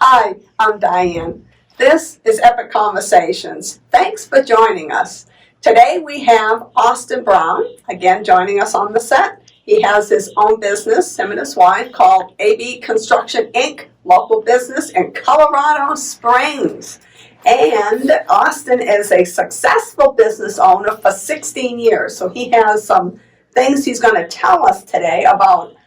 Hi, I'm Diane. This is Epic Conversations. Thanks for joining us. Today we have Austin Brown, again joining us on the set. He has his own business, him and his wife, called AB Construction Inc., local business in Colorado Springs. And Austin is a successful business owner for 16 years, so he has some things he's going to tell us today about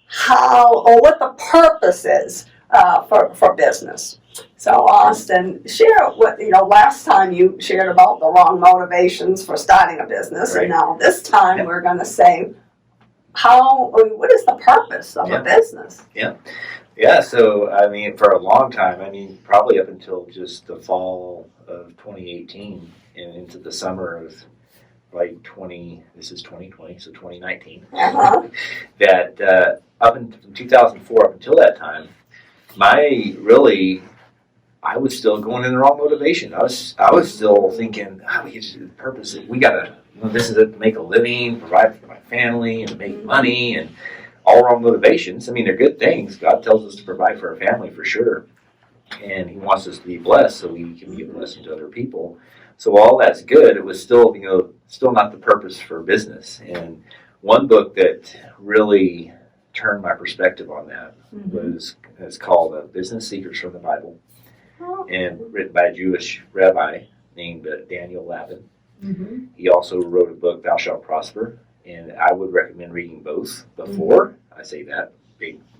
how or what the purpose is for business. So Austin, share what, last time you shared about the wrong motivations for starting a business, Right. and now this time we're going to say what is the purpose of a business? Yeah, so for a long time, probably up until just the fall of 2018 and into the summer of this is 2020, so 2019, that from 2004 up until that time, I was still going in the wrong motivation. I was still thinking, we get to the purpose. We gotta, this is it to make a living, provide for my family, and make money, and all wrong motivations. They're good things. God tells us to provide for our family for sure, and He wants us to be blessed so we can be a blessing to other people. So all that's good. It was still, still not the purpose for business. And one book that really turned my perspective on that it's called Business Secrets from the Bible, and written by a Jewish rabbi named Daniel Lapin. He also wrote a book, Thou Shalt Prosper, and I would recommend reading both before, I say that,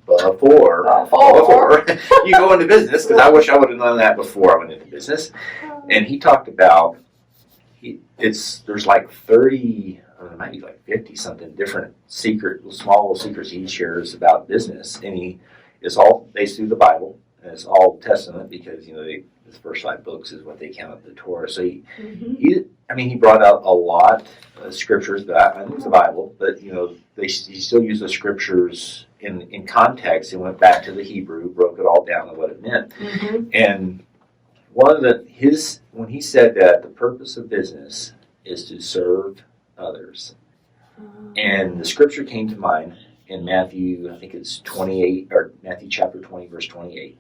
before you go into business, because I wish I would have done that before I went into business. And he talked about, there's like 30, or it might be like 50 something different small little secrets he shares about business, and it's all based through the Bible, and it's all Testament, because his first 5 books is what they count the Torah. So he brought out a lot of scriptures, but I think it's the Bible, but he still used the scriptures in context and went back to the Hebrew, broke it all down to what it meant. And when he said that the purpose of business is to serve others, and the scripture came to mind in Matthew, I think it's 28, or Matthew chapter 20, verse 28,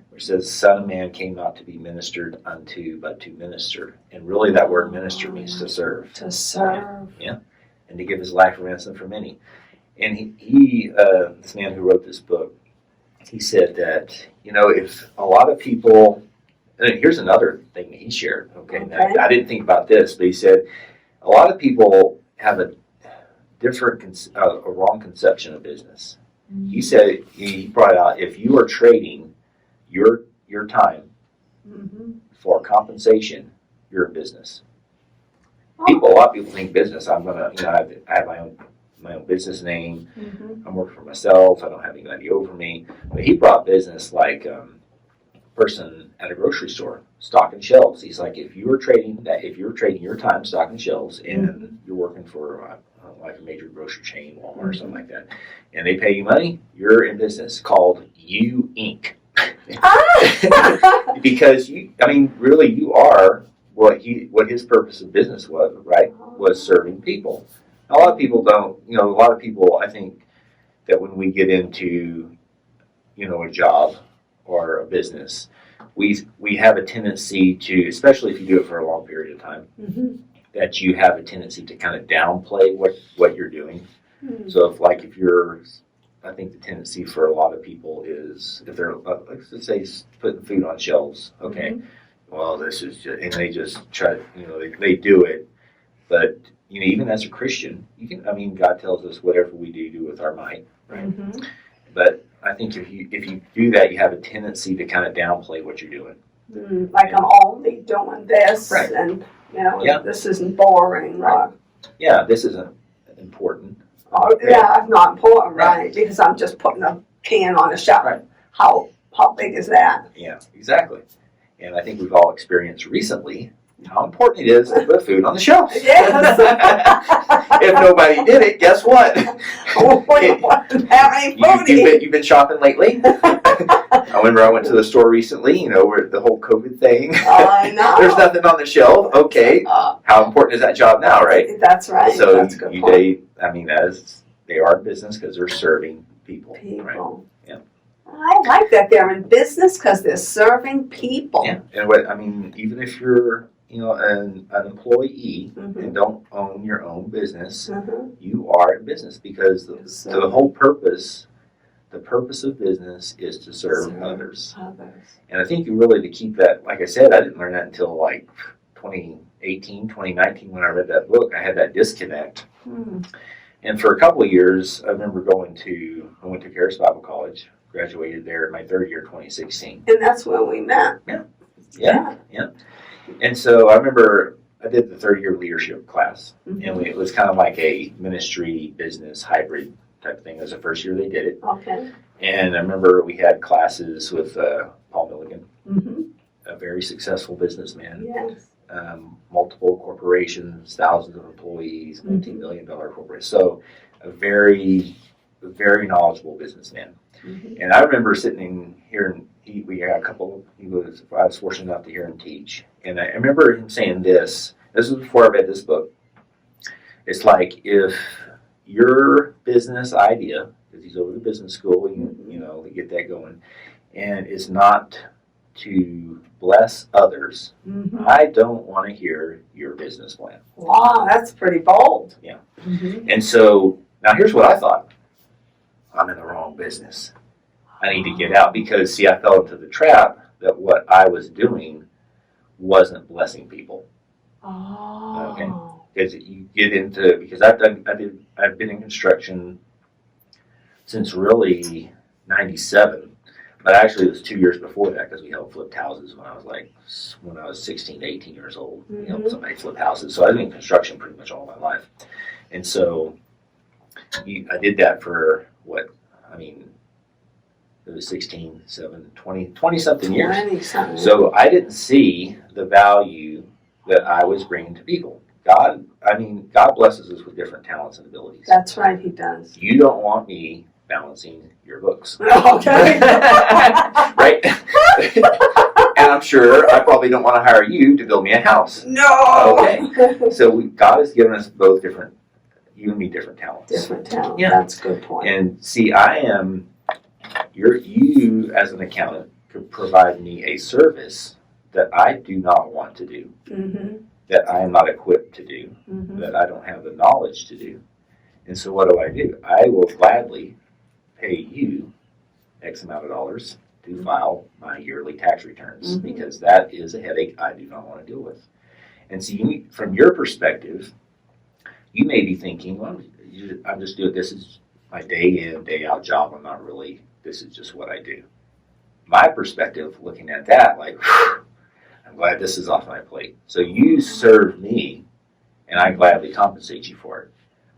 which says, "The Son of Man came not to be ministered unto, but to minister." And really that word minister means to serve. To serve. Yeah. And to give his life a ransom for many. And this man who wrote this book, he said that, if a lot of people, and here's another thing that he shared, okay. I didn't think about this, but he said, a lot of people have a wrong conception of business. He said, he brought out, if you are trading your time for compensation, you're in business. A lot of people think business, I'm gonna, I have my own business name. I'm working for myself. I don't have anybody over me. But he brought business like person at a grocery store, stocking shelves. He's like, if you're trading your time stocking shelves, and you're working for like a major grocery chain, Walmart or something like that, and they pay you money, you're in business, called You Inc. Because really you are what his purpose of business was, right? Was serving people. A lot of people don't, a lot of people, I think that when we get into, a job or a business, we have a tendency to, especially if you do it for a long period of time, that you have a tendency to kind of downplay what you're doing. So if you're, I think the tendency for a lot of people is, if they're, let's say, putting food on shelves, okay, well, this is just, and they just try, they do it, but even as a Christian, you can. God tells us whatever we do with our might, right? But I think if you do that, you have a tendency to kind of downplay what you're doing. Like I'm only doing this, right. And this isn't boring, right? Yeah, this isn't important. It's not important, right? Because I'm just putting a can on a shelf. Right. How big is that? Yeah, exactly. And I think we've all experienced recently how important it is to put food on the shelf. Yes. If nobody did it, guess what? You've been shopping lately? I remember I went to the store recently, where the whole COVID thing. I know. There's nothing on the shelf. Okay. How important is that job now, right? That's right. So that's a good point. they are in business because they're serving people. Right? Yeah. I like that they're in business because they're serving people. Yeah, and what I mean, even if you're, an employee and don't own your own business, you are in business because the whole purpose, the purpose of business is to serve others. And I think you really to keep that. Like I said, I didn't learn that until like 2018, 2019 when I read that book. I had that disconnect. And for a couple of years, I remember I went to Charis Bible College, graduated there in my third year, 2016. And that's when we met. Yeah. And so I remember I did the third year leadership class, and it was kind of like a ministry business hybrid type of thing. It was the first year they did it. Okay. And I remember we had classes with Paul Milligan, a very successful businessman. Yes. Multiple corporations, thousands of employees, multi-million-dollar corporations. So a very, very knowledgeable businessman. And I remember sitting here, and we had I was fortunate enough to hear him teach. And I remember him saying this was before I read this book. It's like if your business idea, because he's over to business school, to get that going, and it's not to bless others, I don't want to hear your business plan. Wow, that's pretty bold. Yeah. And so now here's what I thought. I'm in the wrong business. I need to get out because, see, I fell into the trap that what I was doing wasn't blessing people. Oh. Okay. Because you get into, because I've been in construction since really 97. But actually, it was 2 years before that because we helped flip houses when I was 16 to 18 years old. We helped somebody flip houses. So I've been in construction pretty much all my life. And so I did that for it was 16, 7, 20 something years. 20-something. So I didn't see the value that I was bringing to people. God blesses us with different talents and abilities. That's right, he does. You don't want me balancing your books. Okay. Right? And I'm sure I probably don't want to hire you to build me a house. No. Okay. So God has given us both different, you and me, different talents. Different talents. Yeah. That's a good point. And see, you as an accountant could provide me a service that I do not want to do, that I am not equipped to do, that I don't have the knowledge to do. And so what do? I will gladly pay you X amount of dollars to file my yearly tax returns because that is a headache I do not want to deal with. And so from your perspective, you may be thinking, well, I'm just doing this is my day in, day out job. This is just what I do. My perspective, looking at that, like, whew, I'm glad this is off my plate. So you serve me, and I gladly compensate you for it.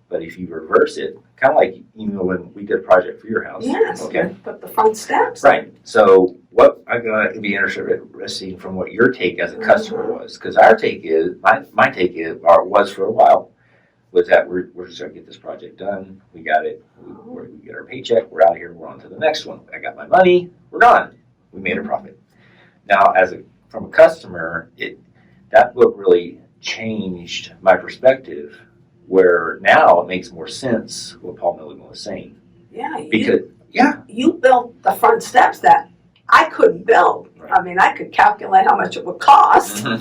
But if you reverse it, kind of like when we did a project for your house. Yes. Okay. But the front steps. Right. So what I'm going to be interested from what your take as a customer was, because our take is my take was for a while was that we're just going to get this project done. We got it. We get our paycheck. We're out of here. We're on to the next one. I got my money. We're gone. We made a profit. Now, from a customer, that book really changed my perspective. Where now it makes more sense what Paul Milligan was saying. Yeah. You built the front steps that I couldn't build. Right. I mean, I could calculate how much it would cost and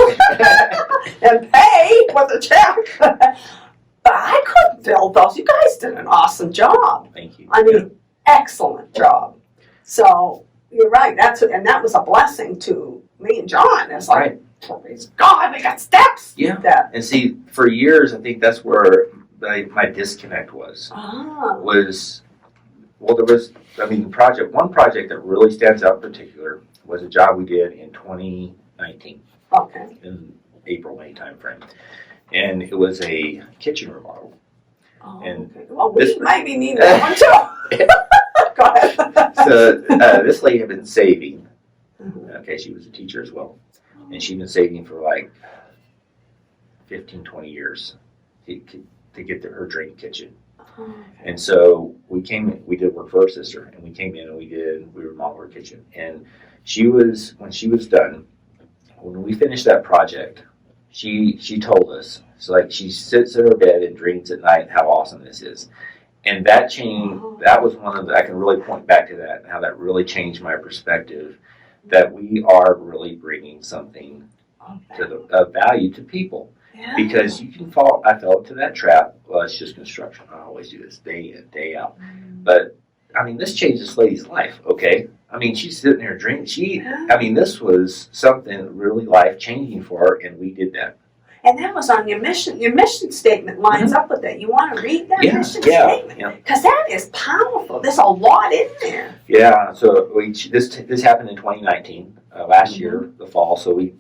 pay with a check. But I couldn't build those. You guys did an awesome job. Thank you. I mean, excellent job. So you're right. That was a blessing to me and John. It's like, praise God, we got steps. Yeah. And see, for years, I think that's where my disconnect was. One project that really stands out in particular was a job we did in 2019. Okay. In April, May timeframe. And it was a kitchen remodel. Oh, and okay. Well, we maybe need that one too. Go ahead. So this lady had been saving. Okay, she was a teacher as well. And she'd been saving for like 15, 20 years to get to her dream kitchen. Okay. And so we did work for her sister, and we came in and we remodeled her kitchen. And when she was done, when we finished that project, she told us, so like she sits in her bed and dreams at night how awesome this is. And that change, that was one of the, I can really point back to that, and how that really changed my perspective, that we are really bringing something to the of value to people. Yeah. Because you can fall, I fell into that trap. Well, it's just construction. I always do this day in, day out. But I mean, this changed this lady's life. Okay, I mean, she's sitting there drinking. I mean, this was something really life changing for her, and we did that. And that was on your mission. Your mission statement lines up with that. You want to read that mission statement? Because that is powerful. There's a lot in there. Yeah. So this happened in 2019, last year, the fall. So we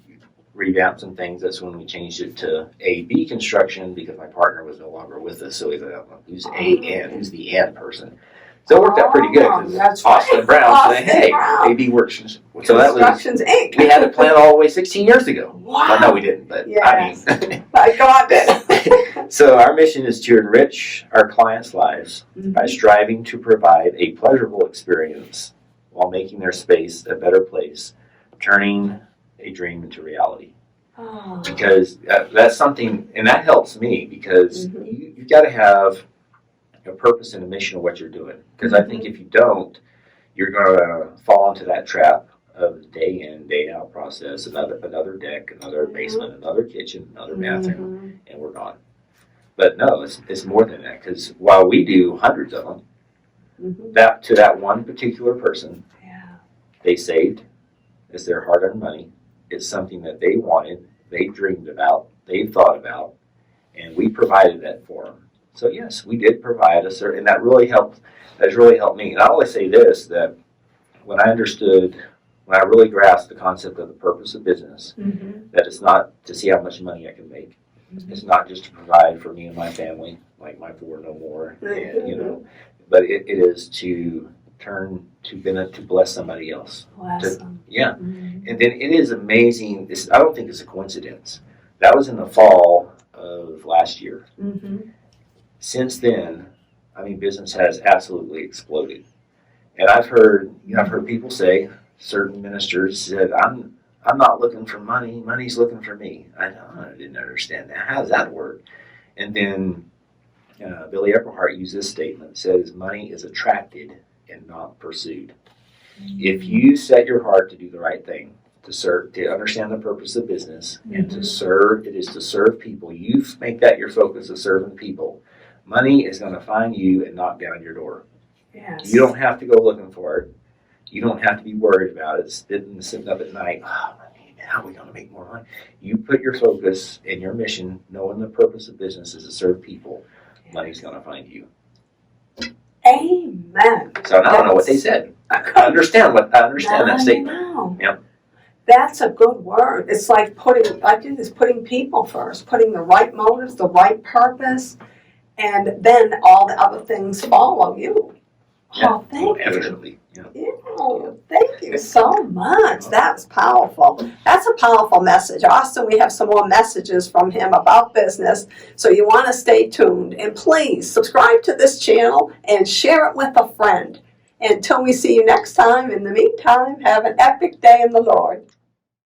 revamped some things. That's when we changed it to A-B construction, because my partner was no longer with us. So we thought, who's A-N? Who's the N person? So it worked out pretty good, because Austin Brown said, hey, A-B works. So that was, Constructions Inc. we had it planned all the way 16 years ago. Wow. Well, no, we didn't, but Yes. I mean. I got it. So our mission is to enrich our clients' lives by striving to provide a pleasurable experience while making their space a better place, turning a dream into reality. Oh. Because that's something, and that helps me, because you've got to have a purpose and a mission of what you're doing. Because I think if you don't, you're going to fall into that trap of the day in, day out process. Another deck, another basement, another kitchen, another bathroom, and we're gone. But no, it's more than that. Because while we do hundreds of them, that to that one particular person, they saved. It's their hard-earned money. It's something that they wanted, they dreamed about, they thought about, and we provided that for them. So yes, we did provide a certain, and that really helped. That's really helped me. And I always say this, that when I really grasped the concept of the purpose of business, that it's not to see how much money I can make. It's not just to provide for me and my family, like my four no more, and, you know, but it is to turn to bless somebody else. And then it is amazing. I don't think it's a coincidence. That was in the fall of last year. Since then, I mean, business has absolutely exploded. And I've heard people say, certain ministers said, I'm not looking for money, money's looking for me. I didn't understand that. How does that work? And then Billy Epperhart used this statement, says, money is attracted and not pursued. If you set your heart to do the right thing, to understand the purpose of business, and to serve, it is to serve people. You make that your focus of serving people. Money is going to find you and knock down your door. Yes. You don't have to go looking for it. You don't have to be worried about it, sitting up at night, how are we going to make more money? You put your focus and your mission, knowing the purpose of business is to serve people, money's going to find you. Amen. So I don't know what they said. I understand that statement. Yep. That's a good word. It's like putting people first, putting the right motives, the right purpose, and then all the other things follow you. Oh, thank you. Evidently. Thank you so much. That's powerful. That's a powerful message. Austin, we have some more messages from him about business, so you want to stay tuned. And please subscribe to this channel and share it with a friend. Until we see you next time, in the meantime, have an epic day in the Lord.